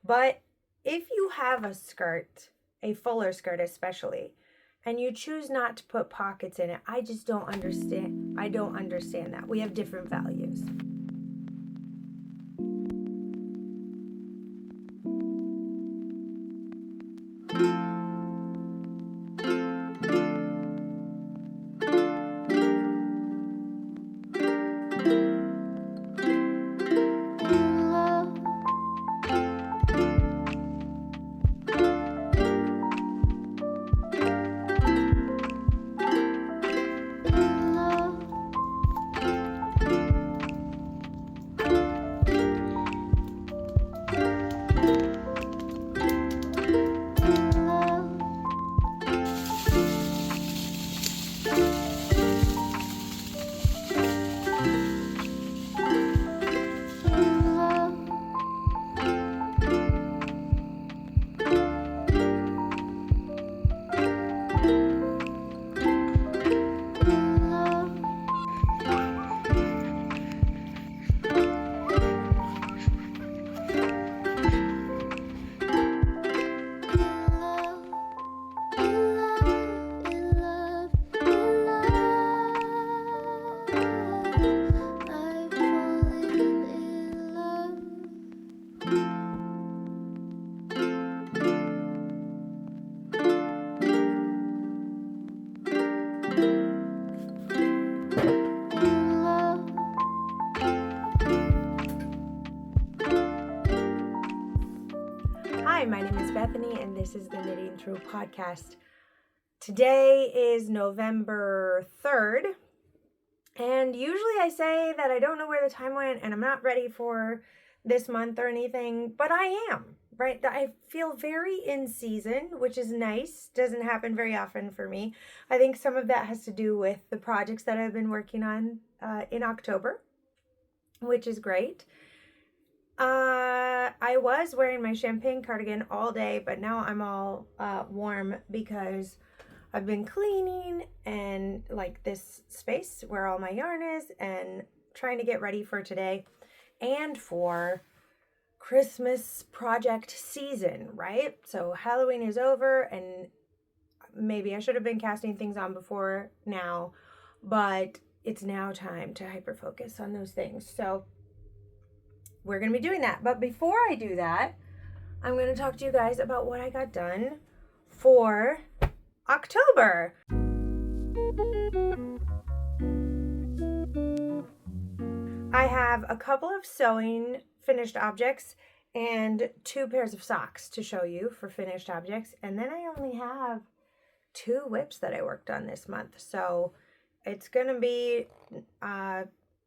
But if you have a skirt, a fuller skirt especially, and you choose not to put pockets in it, I just don't understand. I don't understand that. We have different values. Hi, my name is Bethany, and this is the KnittingThru podcast. Today is November 3rd, and usually I say that I don't know where the time went and I'm not ready for this month or anything, but I am, right? I feel very in season, which is nice. Doesn't happen very often for me. I think some of that has to do with the projects that I've been working on in October, which is great. I was wearing my champagne cardigan all day, but now I'm all warm because I've been cleaning and like this space where all my yarn is and trying to get ready for today and for Christmas project season, right? So Halloween is over, and maybe I should have been casting things on before now, but it's now time to hyper focus on those things. So we're going to be doing that. But before I do that, I'm going to talk to you guys about what I got done for October. I have a couple of sewing finished objects and 2 pairs of socks to show you for finished objects. And then I only have 2 whips that I worked on this month. So it's going to be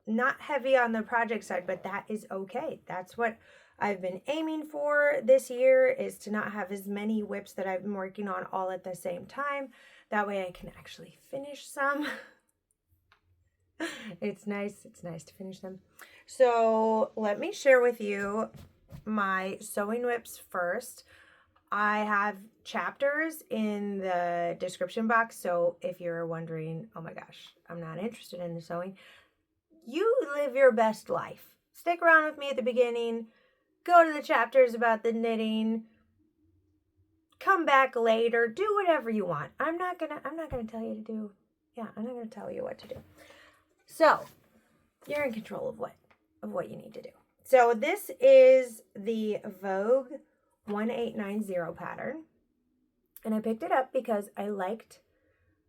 not heavy on the project side, but that is okay. That's what I've been aiming for this year, is to not have as many whips that I've been working on all at the same time. That way I can actually finish some. It's nice to finish them. So let me share with you my sewing whips first. I have chapters in the description box, so if you're wondering, oh my gosh, I'm not interested in the sewing, you live your best life. Stick around with me at the beginning. Go to the chapters about the knitting. Come back later. Do whatever you want. I'm not gonna tell you to do. Yeah, I'm not gonna tell you what to do. So you're in control of what you need to do. So this is the Vogue 1890 pattern, and I picked it up because I liked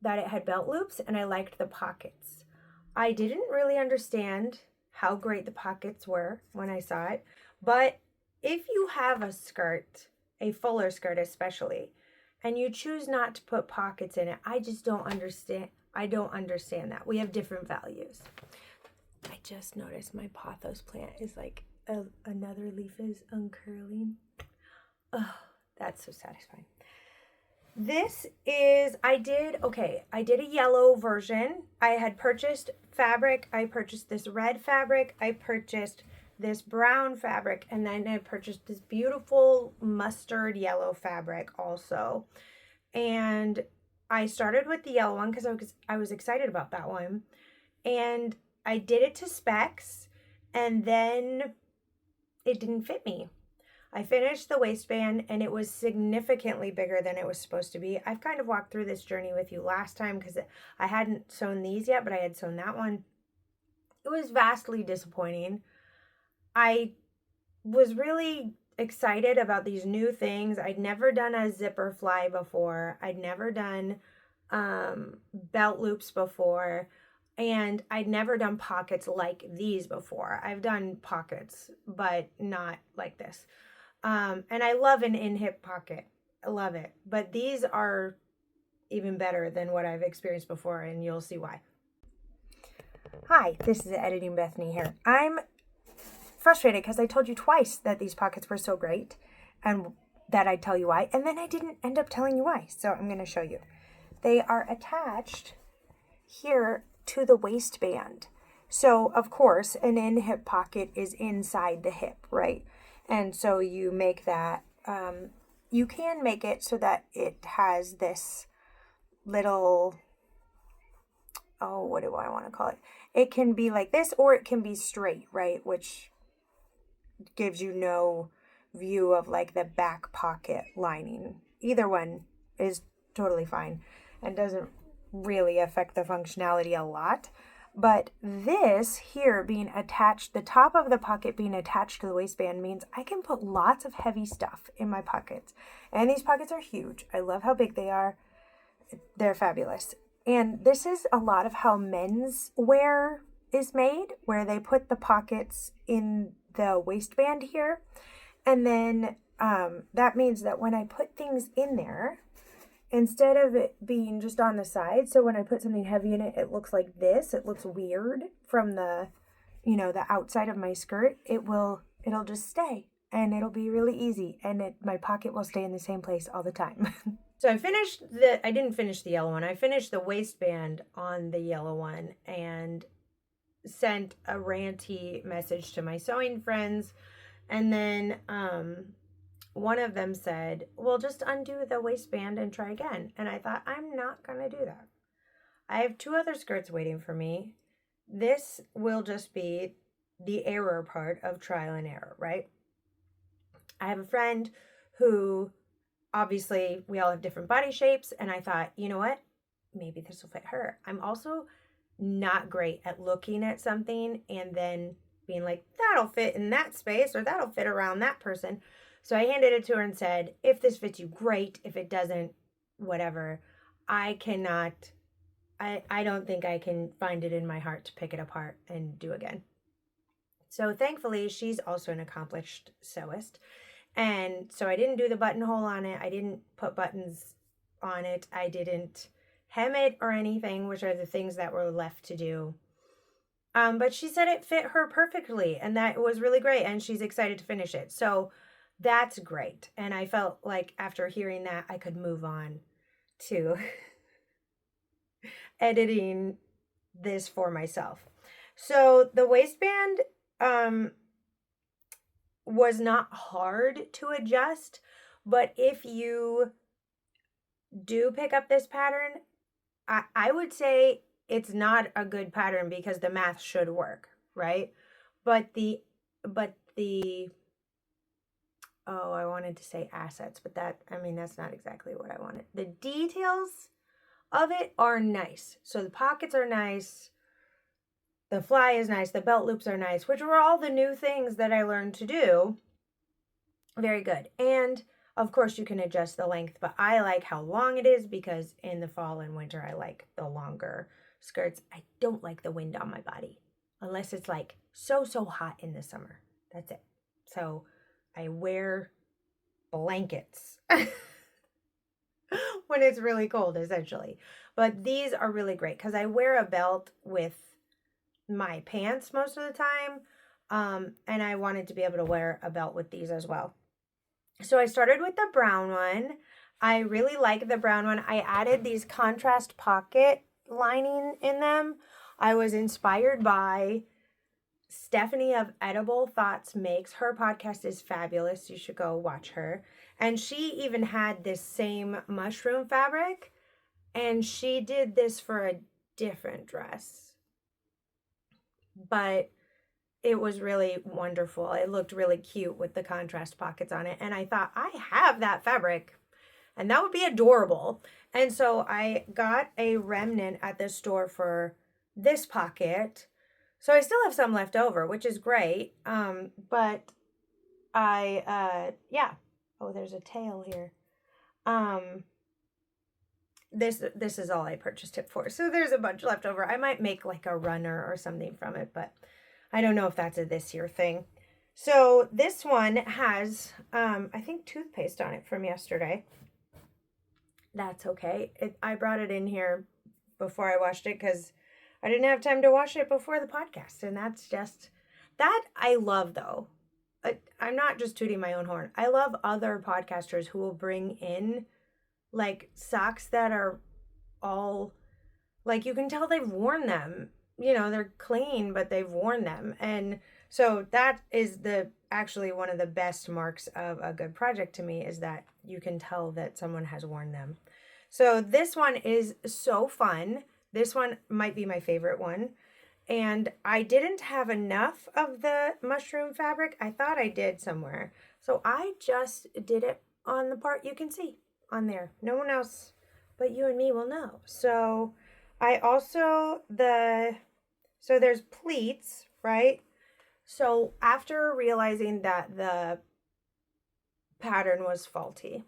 that it had belt loops and I liked the pockets. I didn't really understand how great the pockets were when I saw it, but if you have a skirt, a fuller skirt especially, and you choose not to put pockets in it, I just don't understand. I don't understand that. We have different values. I just noticed my Pothos plant is like another leaf is uncurling. Oh, that's so satisfying. This is, I did a yellow version. I had purchased fabric. I purchased this red fabric. I purchased this brown fabric. And then I purchased this beautiful mustard yellow fabric also. And I started with the yellow one because I was excited about that one. And I did it to specs. And then it didn't fit me. I finished the waistband and it was significantly bigger than it was supposed to be. I've kind of walked through this journey with you last time because I hadn't sewn these yet, but I had sewn that one. It was vastly disappointing. I was really excited about these new things. I'd never done a zipper fly before. I'd never done belt loops before. And I'd never done pockets like these before. I've done pockets, but not like this. And I love an in-hip pocket. I love it. But these are even better than what I've experienced before, and you'll see why. Hi, this is Editing Bethany here. I'm frustrated because I told you twice that these pockets were so great and that I'd tell you why, and then I didn't end up telling you why. So I'm going to show you. They are attached here to the waistband. So, of course, an in-hip pocket is inside the hip, right? And so you make that, you can make it so that it has this little, oh, what do I want to call it? It can be like this, or it can be straight, right? Which gives you no view of like the back pocket lining. Either one is totally fine and doesn't really affect the functionality a lot. But this here being attached, the top of the pocket being attached to the waistband means I can put lots of heavy stuff in my pockets. And these pockets are huge. I love how big they are. They're fabulous. And this is a lot of how men's wear is made, where they put the pockets in the waistband here. And then that means that when I put things in there, instead of it being just on the side, so when I put something heavy in it, it looks like this. It looks weird from the, the outside of my skirt. It'll just stay, and it'll be really easy, and my pocket will stay in the same place all the time. So I didn't finish the yellow one. I finished the waistband on the yellow one and sent a ranty message to my sewing friends, and then one of them said, well, just undo the waistband and try again. And I thought, I'm not going to do that. I have 2 other skirts waiting for me. This will just be the error part of trial and error, right? I have a friend who, obviously, we all have different body shapes. And I thought, you know what? Maybe this will fit her. I'm also not great at looking at something and then being like, that'll fit in that space, or that'll fit around that person. So I handed it to her and said, if this fits you, great. If it doesn't, whatever. I don't think I can find it in my heart to pick it apart and do again. So thankfully, she's also an accomplished sewist. And so I didn't do the buttonhole on it. I didn't put buttons on it. I didn't hem it or anything, which are the things that were left to do. But she said it fit her perfectly, and that was really great. And she's excited to finish it. So that's great. And I felt like after hearing that, I could move on to editing this for myself. So the waistband was not hard to adjust, but if you do pick up this pattern, I would say it's not a good pattern because the math should work, right? But the I wanted to say assets, but that's not exactly what I wanted. The details of it are nice. So the pockets are nice. The fly is nice. The belt loops are nice, which were all the new things that I learned to do. Very good. And of course you can adjust the length, but I like how long it is because in the fall and winter, I like the longer skirts. I don't like the wind on my body unless it's like so hot in the summer. That's it. So I wear blankets when it's really cold, essentially. But these are really great because I wear a belt with my pants most of the time. And I wanted to be able to wear a belt with these as well. So I started with the brown one. I really like the brown one. I added these contrast pocket lining in them. I was inspired by Stephanie of Edible Thoughts Makes. Her podcast is fabulous. You should go watch her. And she even had this same mushroom fabric, and she did this for a different dress. But it was really wonderful. It looked really cute with the contrast pockets on it. And I thought, I have that fabric and that would be adorable. And so I got a remnant at the store for this pocket. So I still have some left over, which is great. But yeah. Oh, there's a tail here. This is all I purchased it for. So there's a bunch left over. I might make like a runner or something from it, but I don't know if that's a this year thing. So this one has, I think, toothpaste on it from yesterday. That's okay. I brought it in here before I washed it because I didn't have time to wash it before the podcast. And that's just, that I love though. I'm not just tooting my own horn. I love other podcasters who will bring in like socks that are all, like you can tell they've worn them. You know, they're clean, but they've worn them. And so that is actually one of the best marks of a good project to me, is that you can tell that someone has worn them. So this one is so fun. This one might be my favorite one. And I didn't have enough of the mushroom fabric. I thought I did somewhere. So I just did it on the part you can see on there. No one else but you and me will know. So I also, so there's pleats, right? So after realizing that the pattern was faulty,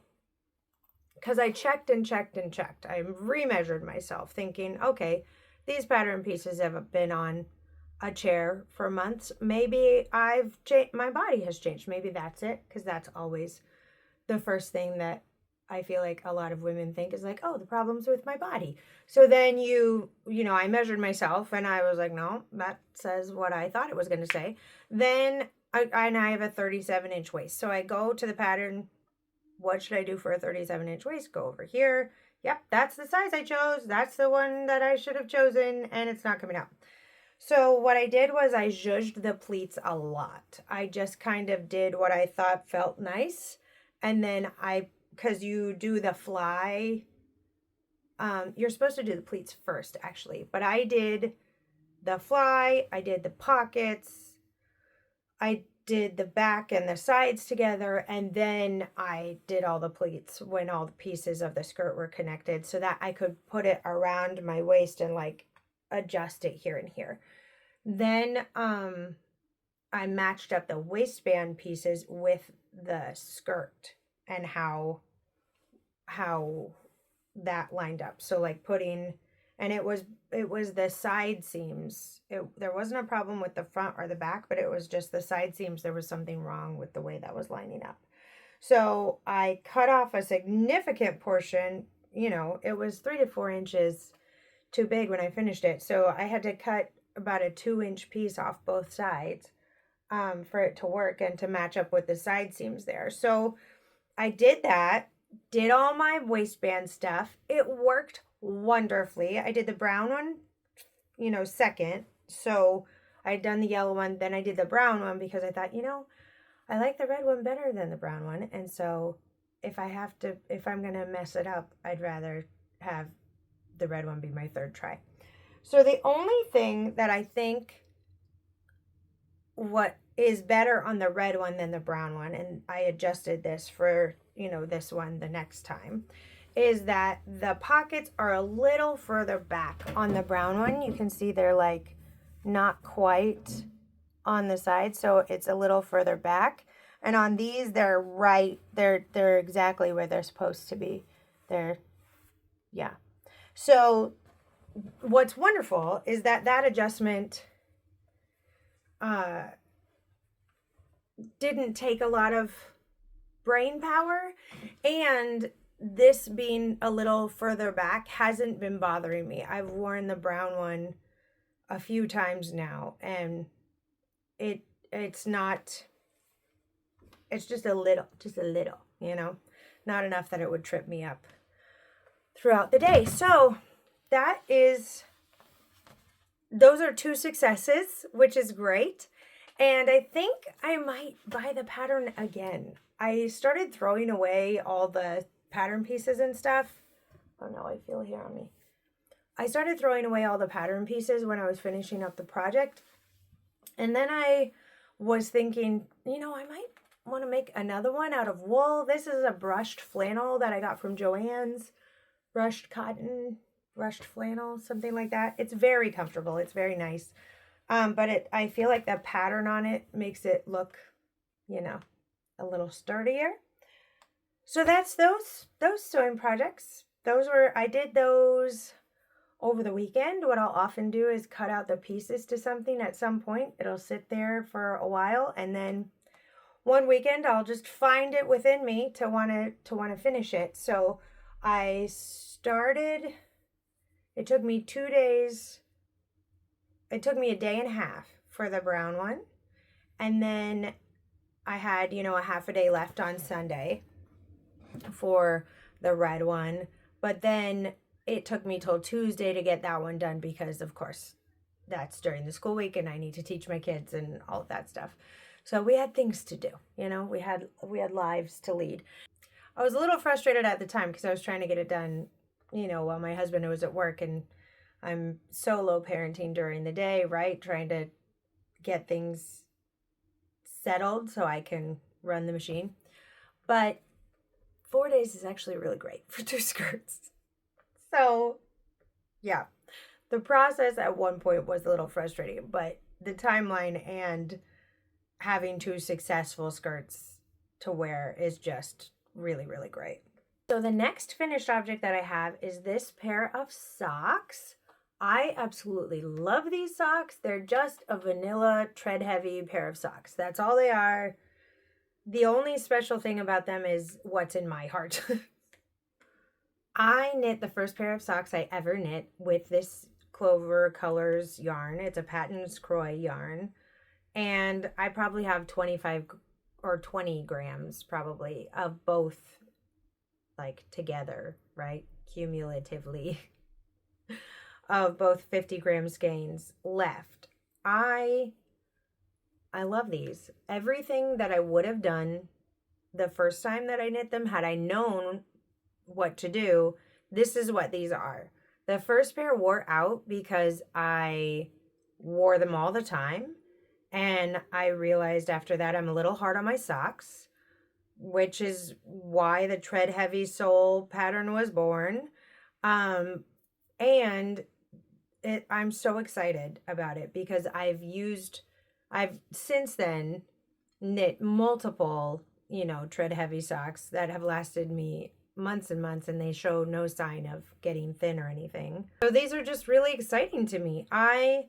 because I checked and checked and checked, I remeasured myself thinking, okay, these pattern pieces have been on a chair for months. Maybe my body has changed. Maybe that's it, because that's always the first thing that I feel like a lot of women think is like, oh, the problem's with my body. So then I measured myself and I was like, no, that says what I thought it was going to say. Then I have a 37-inch waist. So I go to the pattern. What should I do for a 37-inch waist? Go over here. Yep, that's the size I chose. That's the one that I should have chosen, and it's not coming out. So what I did was I zhuzhed the pleats a lot. I just kind of did what I thought felt nice. And then because you do the fly, you're supposed to do the pleats first, actually. But I did the fly, I did the pockets, I did the back and the sides together, and then I did all the pleats when all the pieces of the skirt were connected so that I could put it around my waist and like adjust it here and here. Then I matched up the waistband pieces with the skirt and how that lined up. So like and it was the side seams. There wasn't a problem with the front or the back, but it was just the side seams. There was something wrong with the way that was lining up. So I cut off a significant portion. It was 3 to 4 inches too big when I finished it. So I had to cut about a 2-inch piece off both sides for it to work and to match up with the side seams there. So I did that, did all my waistband stuff. It worked wonderfully. I did the brown one, second. So I'd done the yellow one, then I did the brown one because I thought, I like the red one better than the brown one. And so if I'm going to mess it up, I'd rather have the red one be my third try. So the only thing that I think what is better on the red one than the brown one, and I adjusted this for, this one the next time, is that the pockets are a little further back on the brown one. You can see they're like not quite on the side, so it's a little further back. And on these, they're exactly where they're supposed to be. Yeah. So what's wonderful is that adjustment didn't take a lot of brain power, and this being a little further back hasn't been bothering me. I've worn the brown one a few times now, and it's just a little, not enough that it would trip me up throughout the day. So those are 2 successes, which is great. And I think I might buy the pattern again. I started throwing away all the pattern pieces and stuff. Oh no, I feel here on me. I started throwing away all the pattern pieces when I was finishing up the project. And then I was thinking, you know, I might want to make another one out of wool. This is a brushed flannel that I got from Joann's. Brushed cotton, brushed flannel, something like that. It's very comfortable. It's very nice. But I feel like the pattern on it makes it look, you know, a little sturdier. So that's those sewing projects. I did those over the weekend. What I'll often do is cut out the pieces to something at some point. It'll sit there for a while, and then one weekend I'll just find it within me to want to finish it. So I started, it took me 2 days. It took me a day and a half for the brown one. And then I had, you know, a half a day left on Sunday for the red one. But then it took me till Tuesday to get that one done because, of course, that's during the school week and I need to teach my kids and all of that stuff. So we had things to do, you know, we had lives to lead. I was a little frustrated at the time because I was trying to get it done, you know, while my husband was at work, and I'm solo parenting during the day, right? Trying to get things settled so I can run the machine. But 4 days is actually really great for 2 skirts. So, yeah. The process at one point was a little frustrating, but the timeline and having 2 successful skirts to wear is just really, really great. So the next finished object that I have is this pair of socks. I absolutely love these socks. They're just a vanilla tread heavy pair of socks. That's all they are. The only special thing about them is what's in my heart. I knit the first pair of socks I ever knit with this Clover Colors yarn. It's a Patons Croix yarn. And I probably have 25 or 20 grams probably of both, like, together, right? Cumulatively of both 50 gram skeins left. I love these. Everything that I would have done the first time that I knit them, had I known what to do, this is what these are. The first pair wore out because I wore them all the time. And I realized after that I'm a little hard on my socks, which is why the tread heavy sole pattern was born. And I'm so excited about it because I've since then knit multiple, you know, tread heavy socks that have lasted me months and months, and they show no sign of getting thin or anything. So these are just really exciting to me. I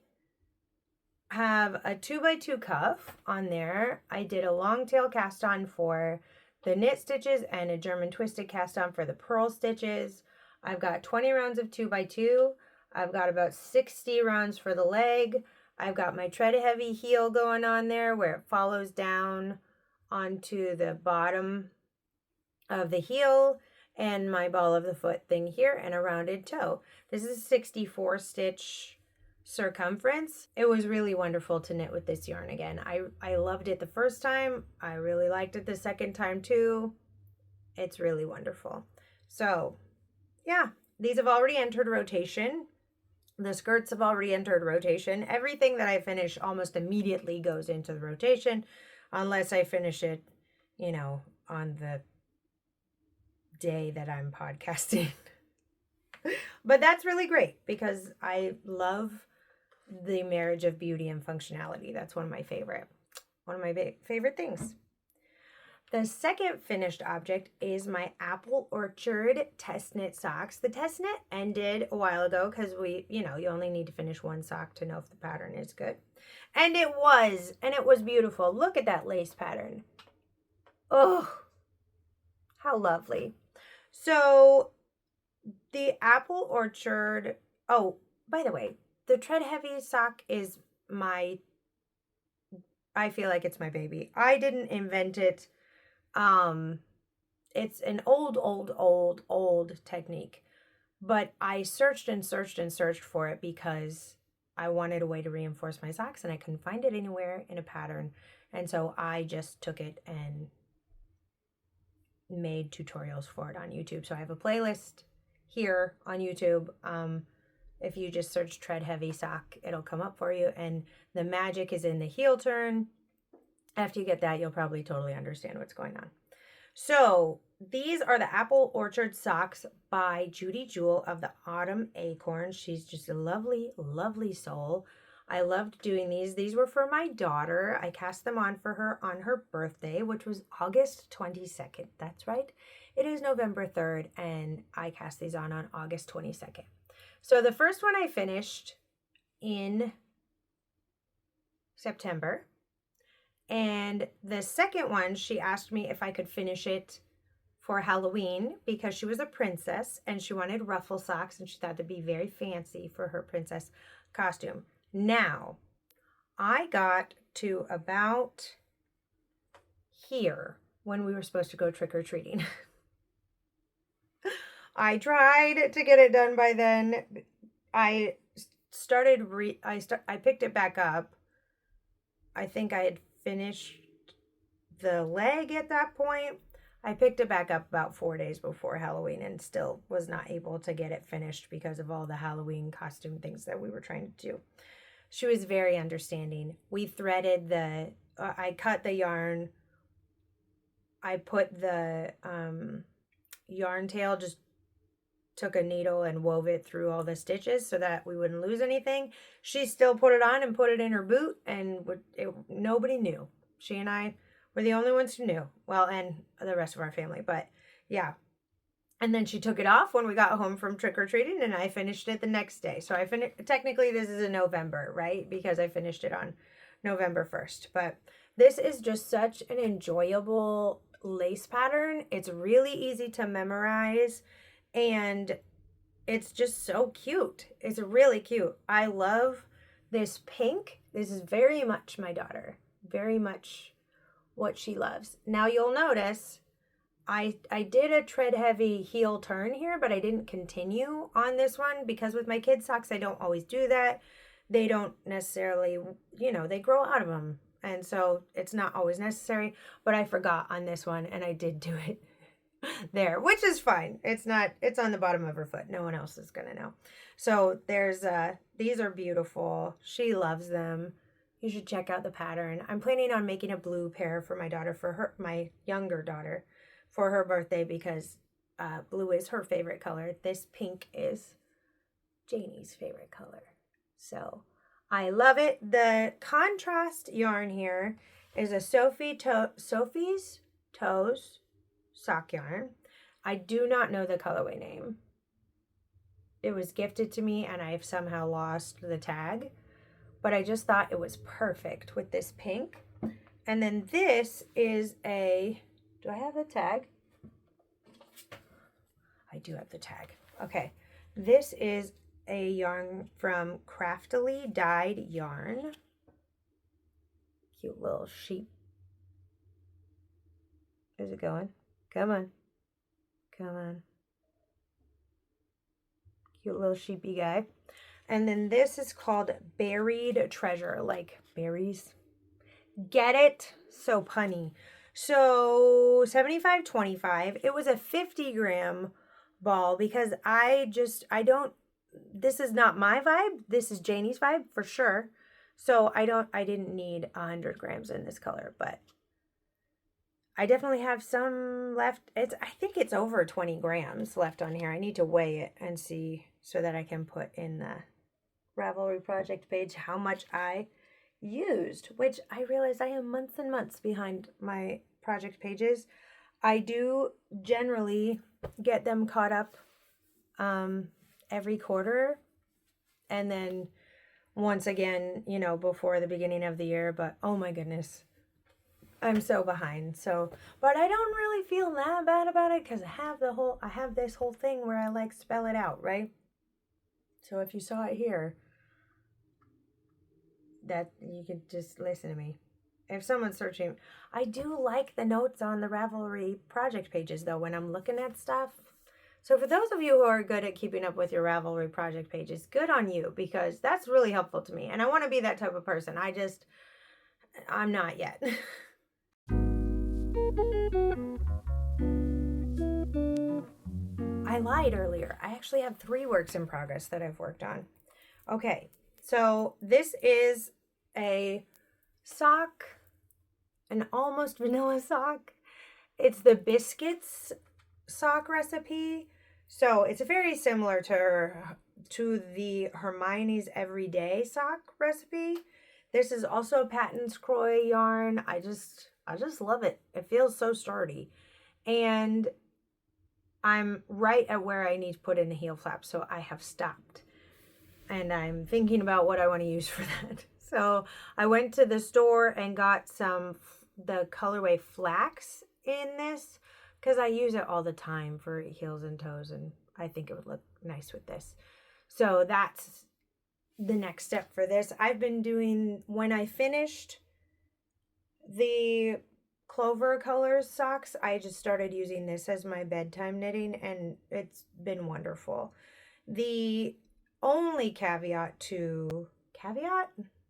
have a 2x2 cuff on there. I did a long tail cast on for the knit stitches and a German twisted cast on for the purl stitches. I've got 20 rounds of 2x2. I've got about 60 rounds for the leg. I've got my tread heavy heel going on there where it follows down onto the bottom of the heel, and my ball of the foot thing here, and a rounded toe. This is a 64 stitch circumference. It was really wonderful to knit with this yarn again. I loved it the first time. I really liked it the second time too. It's really wonderful. So yeah, these have already entered rotation. The skirts have already entered rotation. Everything that I finish almost immediately goes into the rotation, unless I finish it, you know, on the day that I'm podcasting. But that's really great because I love the marriage of beauty and functionality. That's one of my favorite things. The second finished object is my Apple Orchard test knit socks. The test knit ended a while ago because you only need to finish one sock to know if the pattern is good. And it was beautiful. Look at that lace pattern. Oh, how lovely. So the Apple Orchard, oh, by the way, the tread heavy sock is I feel like it's my baby. I didn't invent it. It's an old technique, but I searched and searched and searched for it because I wanted a way to reinforce my socks and I couldn't find it anywhere in a pattern. And so I just took it and made tutorials for it on YouTube. So I have a playlist here on YouTube If you just search tread heavy sock, it'll come up for you. And the magic is in the heel turn. After you get that, you'll probably totally understand what's going on. So these are the Apple Orchard socks by Judy Jewell of the Autumn Acorn. She's just a lovely, lovely soul. I loved doing these. These were for my daughter. I cast them on for her on her birthday, which was August 22nd. That's right. It is November 3rd, and I cast these on August 22nd. So the first one I finished in September. And the second one, she asked me if I could finish it for Halloween because she was a princess and she wanted ruffle socks and she thought it'd be very fancy for her princess costume. Now, I got to about here when we were supposed to go trick-or-treating. I tried to get it done by then. I picked it back up. I think I had finished the leg at that point. I picked it back up about 4 days before Halloween and still was not able to get it finished because of all the Halloween costume things that we were trying to do. She was very understanding. We threaded I cut the yarn. I put the yarn tail, just took a needle and wove it through all the stitches so that we wouldn't lose anything. She still put it on and put it in her boot, and nobody knew. She and I were the only ones who knew. Well, and the rest of our family, but yeah. And then she took it off when we got home from trick-or-treating, and I finished it the next day. So I finished, technically this is in November, right? Because I finished it on November 1st. But this is just such an enjoyable lace pattern. It's really easy to memorize. And it's just so cute. It's really cute. I love this pink. This is very much my daughter. Very much what she loves. Now you'll notice I did a tread heavy heel turn here, but I didn't continue on this one because with my kids' socks, I don't always do that. They don't necessarily, they grow out of them. And so it's not always necessary, but I forgot on this one and I did do it there, which is fine. It's on the bottom of her foot. No one else is gonna know. So these are beautiful. She loves them. You should check out the pattern. I'm planning on making a blue pair for my daughter, my younger daughter, for her birthday because blue is her favorite color. This pink is Janie's favorite color. So I love it. The contrast yarn here is a Sophie's Toes sock yarn. I do not know the colorway name. It was gifted to me and I've somehow lost the tag, but I just thought it was perfect with this pink. And then this is do I have the tag? I do have the tag. Okay. This is a yarn from Craftily Dyed Yarn. Cute little sheep. Is it going? Come on. Come on. Cute little sheepy guy. And then this is called Buried Treasure, like berries. Get it? So punny. So 75-25. It was a 50-gram ball because this is not my vibe. This is Janie's vibe for sure. So I didn't need 100 grams in this color, but I definitely have some left. I think it's over 20 grams left on here. I need to weigh it and see so that I can put in the Ravelry project page how much I used, which I realize I am months and months behind my project pages. I do generally get them caught up every quarter and then once again, before the beginning of the year, but oh my goodness. I'm so behind. But I don't really feel that bad about it because I have this whole thing where I spell it out, right? So if you saw it here, that you could just listen to me. If someone's searching, I do like the notes on the Ravelry project pages though when I'm looking at stuff. So for those of you who are good at keeping up with your Ravelry project pages, good on you because that's really helpful to me. And I want to be that type of person. I'm not yet. I I lied earlier. I actually have 3 works in progress that I've worked on. Okay, so this is a sock, an almost vanilla sock. It's the biscuits sock recipe. So it's very similar to the Hermione's Everyday sock recipe. This is also Patton's Croy yarn. I just love it. It feels so sturdy. And I'm right at where I need to put in a heel flap, so I have stopped. And I'm thinking about what I want to use for that. So I went to the store and got the colorway flax in this because I use it all the time for heels and toes, and I think it would look nice with this. So that's the next step for this. I've been doing, when I finished the Clover Colors socks, I just started using this as my bedtime knitting, and it's been wonderful. The only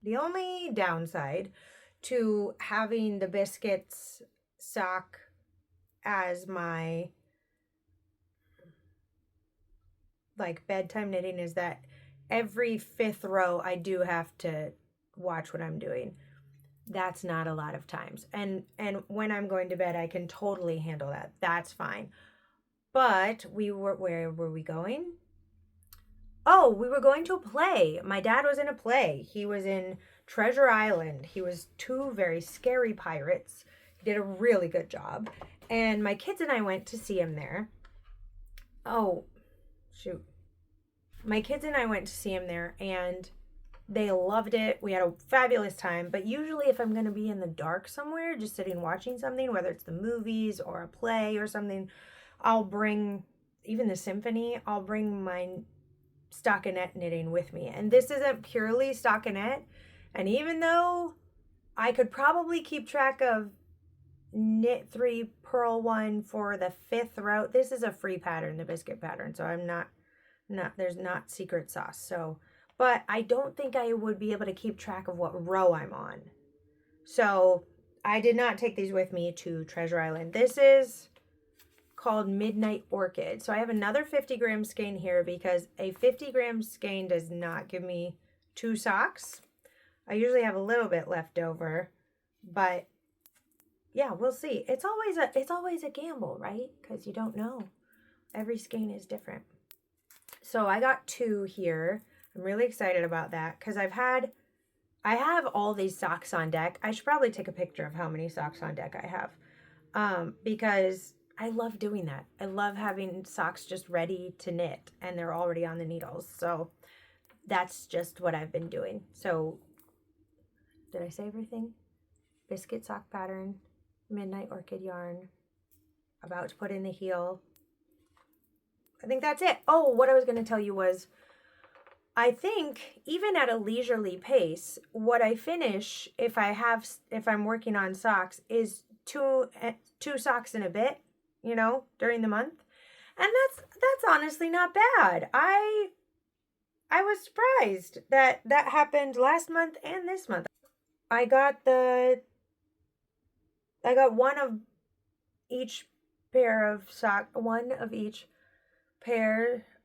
the only downside to having the biscuits sock as my like bedtime knitting is that every 5th row I do have to watch what I'm doing. That's not a lot of times. And when I'm going to bed, I can totally handle that. That's fine. But where were we going? Oh, we were going to a play. My dad was in a play. He was in Treasure Island. He was 2 very scary pirates. He did a really good job. And my kids and I went to see him there. Oh, shoot. My kids and I went to see him there, and they loved it. We had a fabulous time. But usually if I'm going to be in the dark somewhere, just sitting watching something, whether it's the movies or a play or something, I'll bring, even the symphony, I'll bring my stockinette knitting with me. And this isn't purely stockinette. And even though I could probably keep track of knit 3, purl 1 for the 5th row, this is a free pattern, the biscuit pattern. So I'm not there's not secret sauce. So, but I don't think I would be able to keep track of what row I'm on. So I did not take these with me to Treasure Island. This is called Midnight Orchid. So I have another 50-gram skein here because a 50-gram skein does not give me 2 socks. I usually have a little bit left over, but yeah, we'll see. It's always a gamble, right? Because you don't know. Every skein is different. So I got 2 here. I'm really excited about that because I have all these socks on deck. I should probably take a picture of how many socks on deck I have because I love doing that. I love having socks just ready to knit and they're already on the needles. So that's just what I've been doing. So did I say everything? Biscuit sock pattern, Midnight Orchid yarn, about to put in the heel. I think that's it. Oh, what I was going to tell you was, I think even at a leisurely pace, what I finish if I'm working on socks is two socks in a bit, during the month. And that's honestly not bad. I was surprised that happened last month and this month. I got one of each pair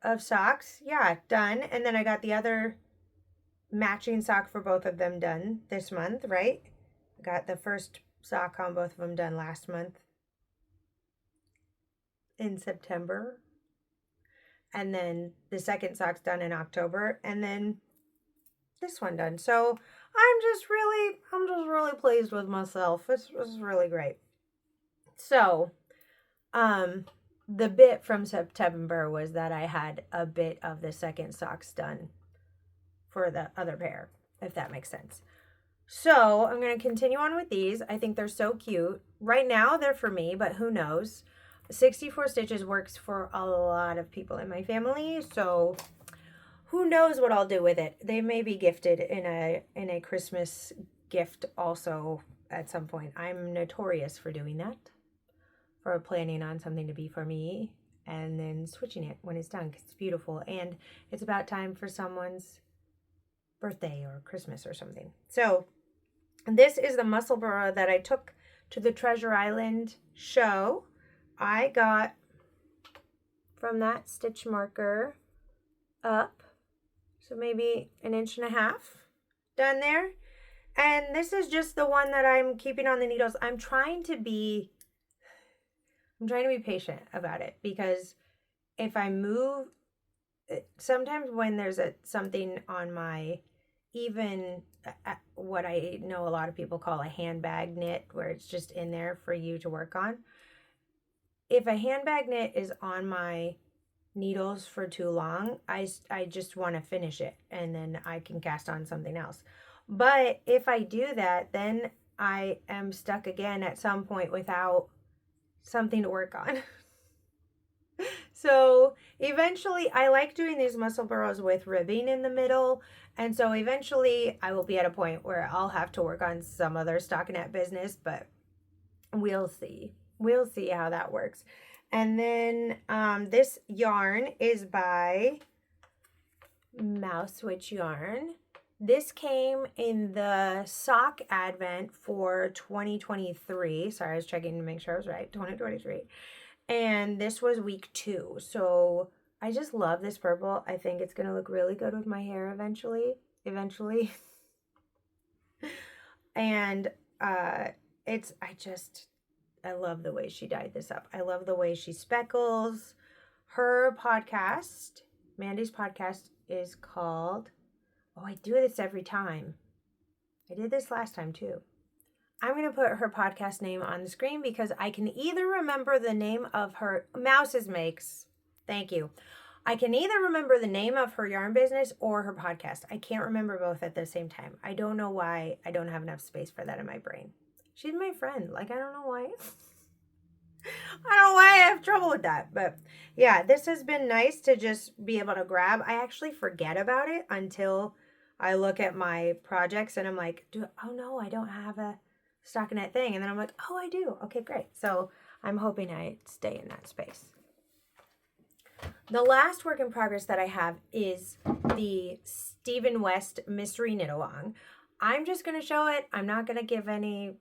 of socks. Yeah, done. And then I got the other matching sock for both of them done this month, right? I got the first sock on both of them done last month in September. And then the second sock's done in October. And then this one done. So I'm just really pleased with myself. This was really great. So, the bit from September was that I had a bit of the second socks done for the other pair, if that makes sense. So I'm going to continue on with these. I think they're so cute. Right now they're for me, but who knows? 64 stitches works for a lot of people in my family, so who knows what I'll do with it. They may be gifted in a Christmas gift also at some point. I'm notorious for doing that, for planning on something to be for me and then switching it when it's done because it's beautiful and it's about time for someone's birthday or Christmas or something. So this is the Musselburgh that I took to the Treasure Island show. I got from that stitch marker up. So maybe 1.5 inches done there. And this is just the one that I'm keeping on the needles. I'm trying to be patient about it, because if I move, sometimes when there's something on my, even what I know a lot of people call a handbag knit, where it's just in there for you to work on. If a handbag knit is on my needles for too long, I just want to finish it and then I can cast on something else. But if I do that, then I am stuck again at some point without something to work on. So eventually, I like doing these muscle burrows with ribbing in the middle. And so eventually I will be at a point where I'll have to work on some other stockinette business, but we'll see. We'll see how that works. And then this yarn is by Mouse Witch Yarn. This came in the sock advent for 2023. Sorry, I was checking to make sure I was right. 2023. And this was week 2. So I just love this purple. I think it's going to look really good with my hair eventually. And I love the way she dyed this up. I love the way she speckles. Her podcast, Mandy's podcast, is called, I do this every time. I did this last time too. I'm going to put her podcast name on the screen because I can either remember the name of her, Mouses Makes. Thank you. I can either remember the name of her yarn business or her podcast. I can't remember both at the same time. I don't know why I don't have enough space for that in my brain. She's my friend. I don't know why. I don't know why I have trouble with that. But yeah, this has been nice to just be able to grab. I actually forget about it until I look at my projects and I'm like, oh no, I don't have a stockinette thing. And then I'm like, oh, I do. Okay, great. So I'm hoping I stay in that space. The last work in progress that I have is the Stephen West Mystery Knit Along. I'm just going to show it. I'm not going to give any,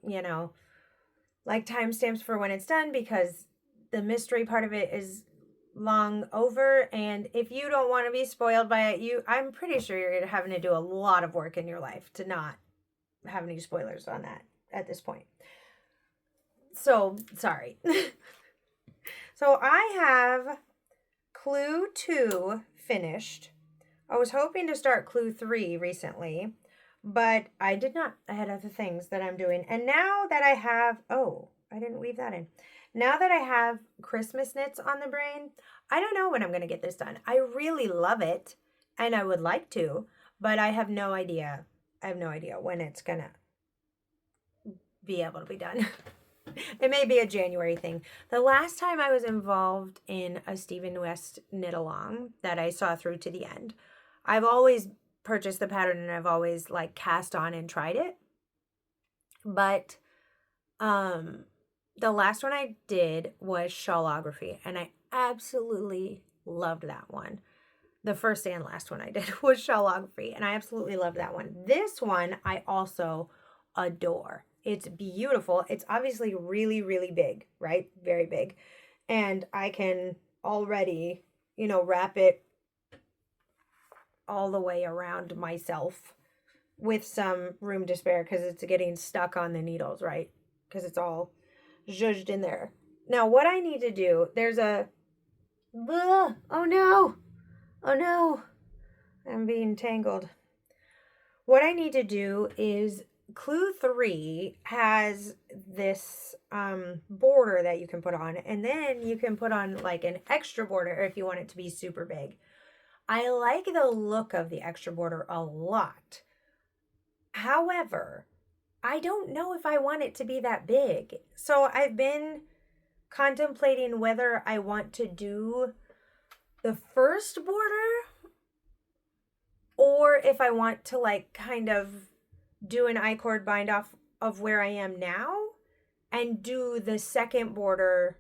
timestamps for when it's done, because the mystery part of it is long over. And if you don't want to be spoiled by it, I'm pretty sure you're having to do a lot of work in your life to not have any spoilers on that at this point. So, sorry. So I have Clue 2 finished. I was hoping to start Clue 3 recently, but I did not. I had other things that I'm doing. And now that I have, I didn't weave that in. Now that I have Christmas knits on the brain, I don't know when I'm going to get this done. I really love it and I would like to, but I have no idea. I have no idea when it's going to be able to be done. It may be a January thing. The last time I was involved in a Stephen West knit along that I saw through to the end, I've always purchased the pattern and I've always cast on and tried it. But the last one I did was Shawlography, and I absolutely loved that one. The first and last one I did was Shawlography, and I absolutely loved that one. This one I also adore. It's beautiful. It's obviously really, really big, right? Very big. And I can already, wrap it all the way around myself with some room to spare because it's getting stuck on the needles, right? Because it's all zhuzhed in there. Now, what I need to do, oh no, I'm being tangled. What I need to do is, Clue 3 has this border that you can put on, and then you can put on an extra border if you want it to be super big. I like the look of the extra border a lot. However, I don't know if I want it to be that big. So I've been contemplating whether I want to do the first border or if I want to kind of do an I-cord bind off of where I am now and do the second border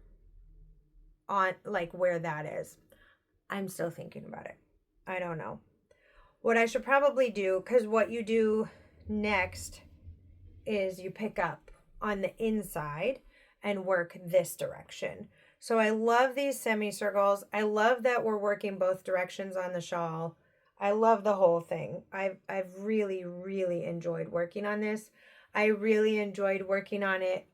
on where that is. I'm still thinking about it. I don't know. What I should probably do, because what you do next is you pick up on the inside and work this direction. So I love these semicircles. I love that we're working both directions on the shawl. I love the whole thing. I've really, really enjoyed working on this. I really enjoyed working on it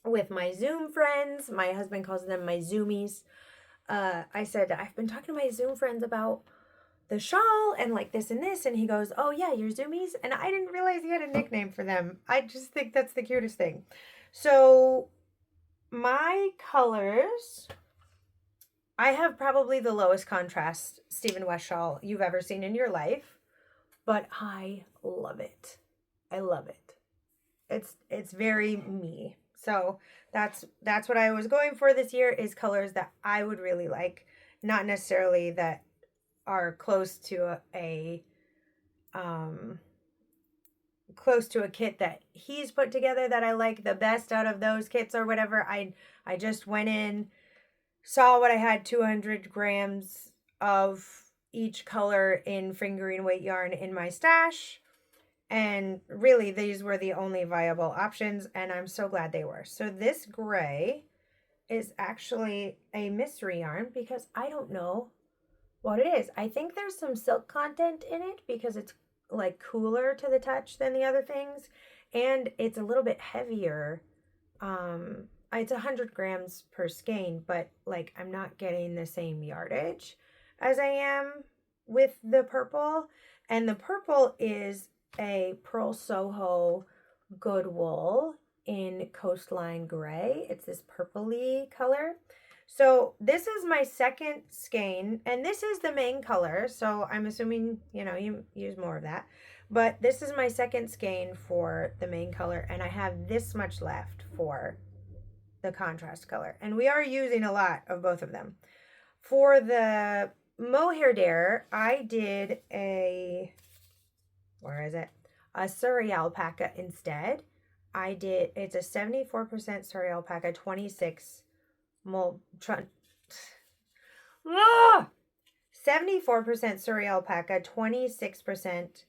with my Zoom friends. My husband calls them my Zoomies. I said, I've been talking to my Zoom friends about the shawl and like this and this. And he goes, oh yeah, your Zoomies. And I didn't realize he had a nickname for them. I just think that's the cutest thing. So my colors, I have probably the lowest contrast Stephen West shawl you've ever seen in your life, but I love it. I love it. It's very me. So that's what I was going for this year, is colors that I would really like, not necessarily that are close to a kit that he's put together that I like the best out of those kits or whatever. I just went in, saw what I had, 200 grams of each color in fingering weight yarn in my stash. And really, these were the only viable options, and I'm so glad they were. So this gray is actually a mystery yarn because I don't know what it is. I think there's some silk content in it because it's like cooler to the touch than the other things, and it's a little bit heavier. It's 100 grams per skein, but like I'm not getting the same yardage as I am with the purple. And the purple is a Pearl Soho good wool in Coastline Gray. It's this purpley color. So this is my second skein, and this is the main color, so I'm assuming, you use more of that. But this is my second skein for the main color, and I have this much left for the contrast color. And we are using a lot of both of them. For the mohair dare, I did a Surrey alpaca instead. It's a 74% Surrey alpaca, 26 74% Surrey alpaca, 26%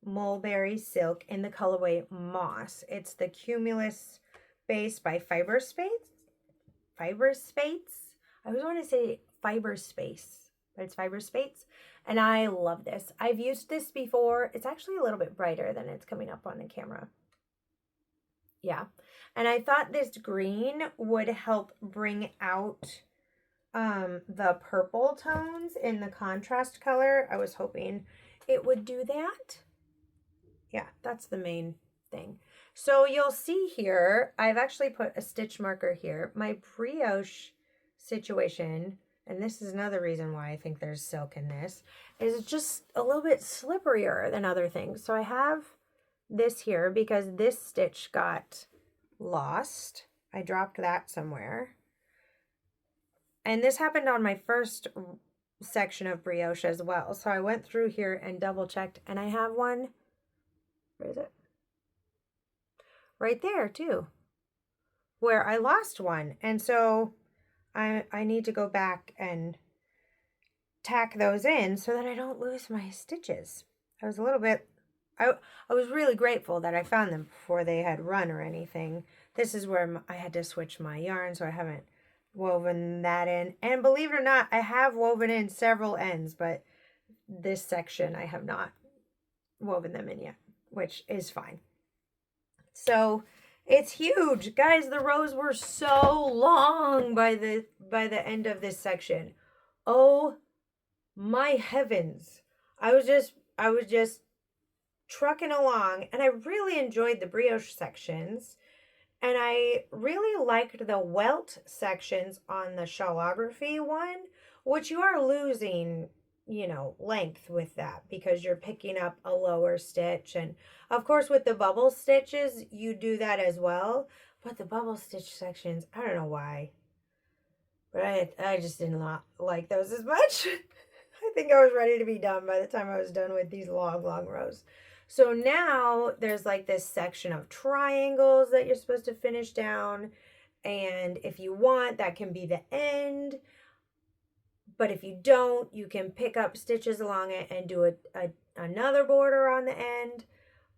mulberry silk in the colorway Moss. It's the Cumulus base by Fiber Space. I always want to say Fiber Space, but it's Fiber Space. And I love this. I've used this before. It's actually a little bit brighter than it's coming up on the camera. Yeah. And I thought this green would help bring out the purple tones in the contrast color. I was hoping it would do that. Yeah, that's the main thing. So you'll see here, I've actually put a stitch marker here. My brioche situation, and this is another reason why I think there's silk in this, is just a little bit slipperier than other things. So I have this here because this stitch got lost. I dropped that somewhere. And this happened on my first section of brioche as well. So I went through here and double checked, and I have one. Where is it? Right there too, where I lost one. And so I need to go back and tack those in so that I don't lose my stitches. I was a little bit, I was really grateful that I found them before they had run or anything. This is where I had to switch my yarn, so I haven't woven that in. And believe it or not, I have woven in several ends, but this section I have not woven them in yet, which is fine. So it's huge. Guys, the rows were so long by the end of this section. Oh my heavens. I was just trucking along, and I really enjoyed the brioche sections, and I really liked the welt sections on the shawlography one, which you are losing, length with that because you're picking up a lower stitch. And of course with the bubble stitches you do that as well, but the bubble stitch sections, I don't know why, but I just didn't like those as much. I think I was ready to be done by the time I was done with these long rows. So now there's like this section of triangles that you're supposed to finish down, and if you want, that can be the end. But if you don't, you can pick up stitches along it and do another border on the end.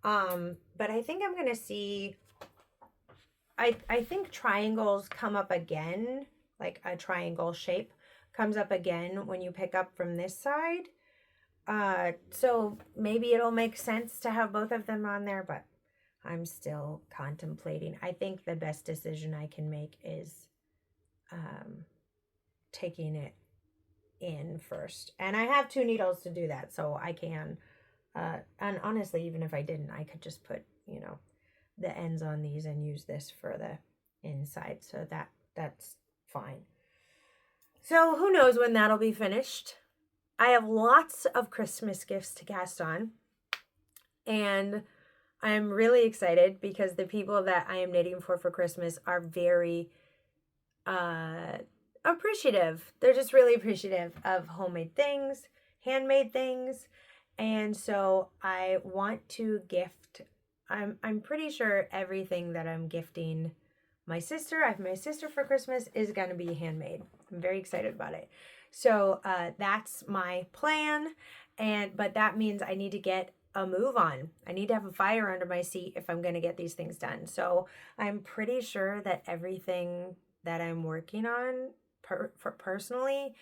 But I think I'm going to see, I think triangles come up again like a triangle shape, comes up again when you pick up from this side. So maybe it'll make sense to have both of them on there, but I'm still contemplating. I think the best decision I can make is taking it in first. And I have 2 needles to do that, so I can. And honestly, even if I didn't, I could just put, the ends on these and use this for the inside. So that's fine. So who knows when that'll be finished. I have lots of Christmas gifts to cast on. And I'm really excited because the people that I am knitting for Christmas are very appreciative. They're just really appreciative of homemade things, handmade things. And so I want to gift, I'm pretty sure everything that I'm gifting my sister, I have my sister for Christmas, is going to be handmade. I'm very excited about it. So that's my plan. But that means I need to get a move on. I need to have a fire under my seat if I'm going to get these things done. So I'm pretty sure that everything that I'm working on personally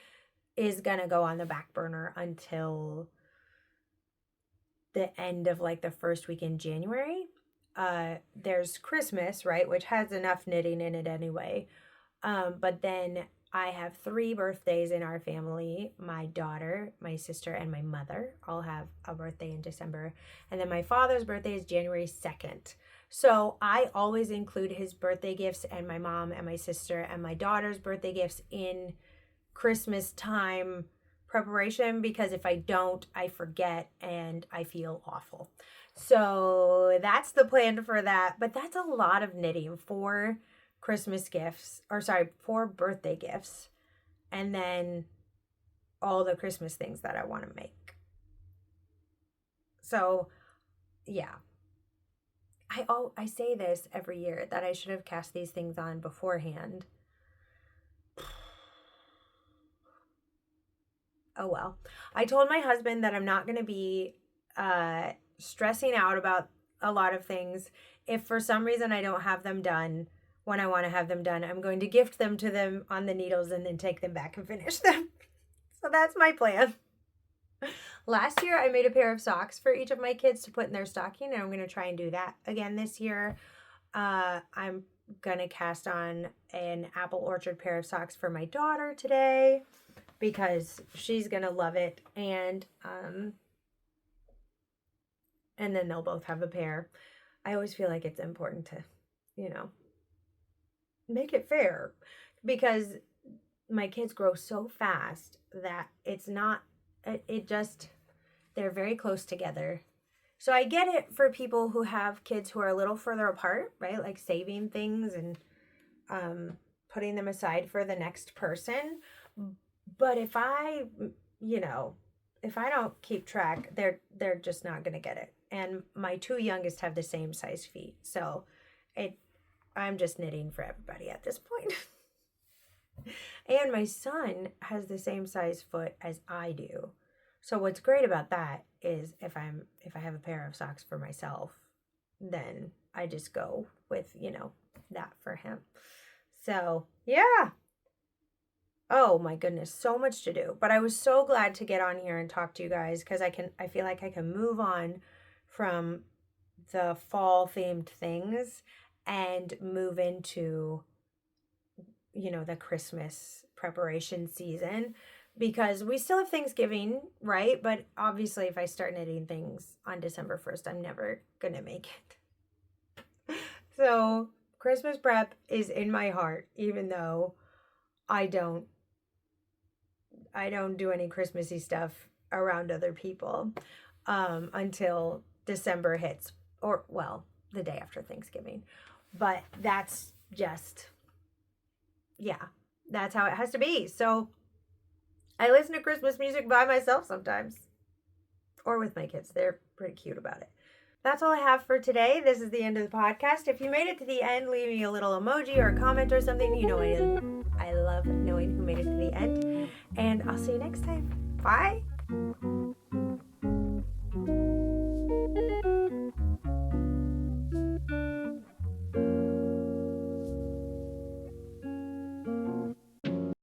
is going to go on the back burner until the end of like the first week in January. There's Christmas, right, which has enough knitting in it anyway. But then I have 3 birthdays in our family. My daughter, my sister, and my mother all have a birthday in December. And then my father's birthday is January 2nd. So I always include his birthday gifts and my mom and my sister and my daughter's birthday gifts in Christmas time preparation, because if I don't, I forget and I feel awful. So that's the plan for that. But that's a lot of knitting for Christmas gifts, for birthday gifts, and then all the Christmas things that I want to make. So yeah, I say this every year that I should have cast these things on beforehand. Oh well. I told my husband that I'm not going to be stressing out about a lot of things. If for some reason I don't have them done when I want to have them done, I'm going to gift them to them on the needles and then take them back and finish them. So that's my plan. Last year I made a pair of socks for each of my kids to put in their stocking, and I'm going to try and do that again this year. I'm going to cast on an apple orchard pair of socks for my daughter today, because she's going to love it. And then they'll both have a pair. I always feel like it's important to, make it fair, because my kids grow so fast that they're very close together. So I get it for people who have kids who are a little further apart, right? Like saving things and putting them aside for the next person. But if I don't keep track, they're just not going to get it. And my 2 youngest have the same size feet. So I'm just knitting for everybody at this point. And my son has the same size foot as I do. So what's great about that is if I have a pair of socks for myself, then I just go with, that for him. So, yeah. Oh my goodness, so much to do. But I was so glad to get on here and talk to you guys, because I feel like I can move on from the fall themed things and move into, the Christmas preparation season, because we still have Thanksgiving, right? But obviously if I start knitting things on December 1st, I'm never going to make it. So Christmas prep is in my heart, even though I don't do any Christmassy stuff around other people until December hits, or the day after Thanksgiving. But that's just, that's how it has to be. So I listen to Christmas music by myself sometimes, or with my kids. They're pretty cute about it. That's all I have for today. This is the end of the podcast. If you made it to the end, leave me a little emoji or a comment or something. I love knowing who made it to the end. And I'll see you next time. Bye.